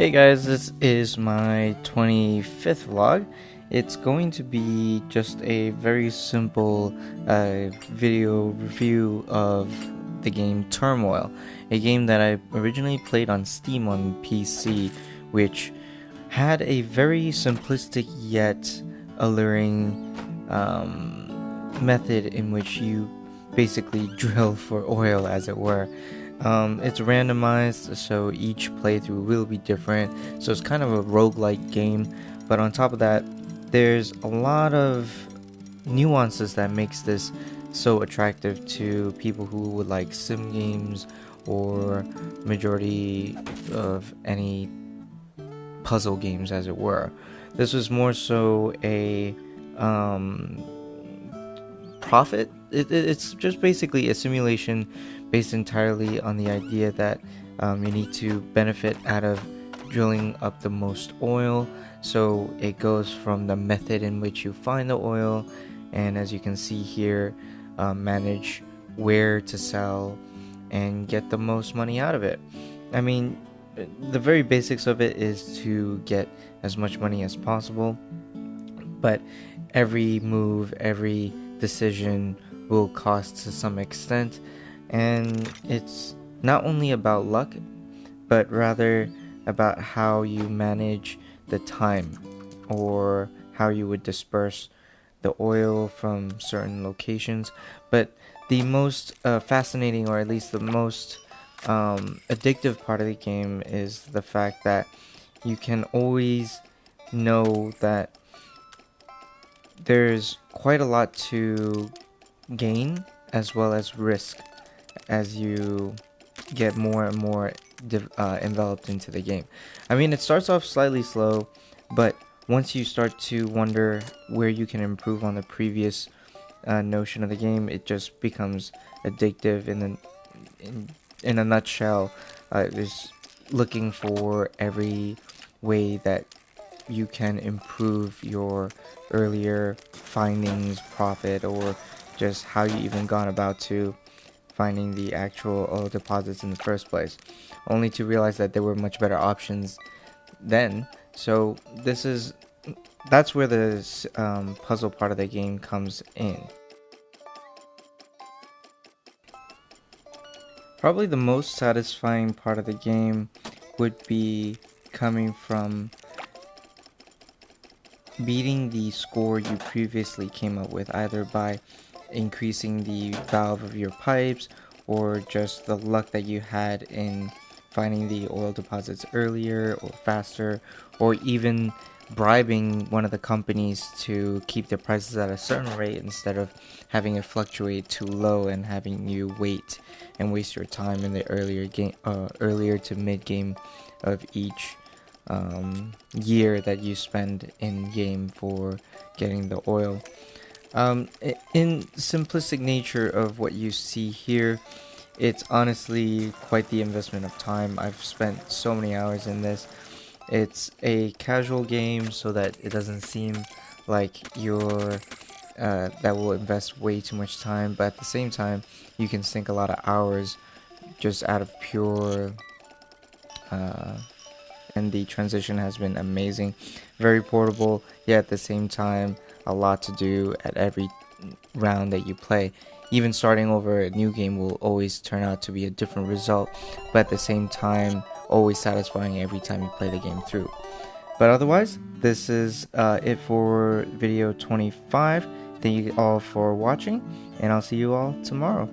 Hey guys, this is my 25th vlog. It's going to be just a very simple video review of the game Turmoil, a game that I originally played on Steam on PC, which had a very simplistic yet alluring method in which you basically drill for oil, as it were. It's randomized, so each playthrough will be different, so it's kind of a roguelike game, but on top of that, there's a lot of nuances that makes this so attractive to people who would like sim games or majority of any puzzle games, as it were. This was more so a profit. It's just basically a simulation based entirely on the idea that you need to benefit out of drilling up the most oil. So it goes from the method in which you find the oil, and as you can see here, manage where to sell and get the most money out of it. I mean, the very basics of it is to get as much money as possible, but every move, every decision will cost to some extent, and it's not only about luck, but rather about how you manage the time, or how you would disperse the oil from certain locations. But the most fascinating, or at least the most addictive part of the game is the fact that you can always know that there's quite a lot to gain as well as risk as you get more and more enveloped into the game. I mean, it starts off slightly slow, but once you start to wonder where you can improve on the previous notion of the game, it just becomes addictive. In a nutshell, is looking for every way that you can improve your earlier findings, profit, or just how you even gone about to finding the actual oil deposits in the first place, only to realize that there were much better options then. So that's where the puzzle part of the game comes in. Probably the most satisfying part of the game would be coming from beating the score you previously came up with, either by increasing the valve of your pipes, or just the luck that you had in finding the oil deposits earlier or faster, or even bribing one of the companies to keep the prices at a certain rate instead of having it fluctuate too low and having you wait and waste your time in the earlier to mid game of each year that you spend in game for getting the oil. In simplistic nature of what you see here, it's honestly quite the investment of time. I've spent so many hours in this. It's a casual game, so that it doesn't seem like you're that will invest way too much time, but at the same time you can sink a lot of hours just out of pure and the transition has been amazing. Very portable, yet at the same time a lot to do at every round that you play. Even starting over a new game will always turn out to be a different result, but at the same time always satisfying every time you play the game through. But otherwise, this is it for video 25. Thank you all for watching, and I'll see you all tomorrow.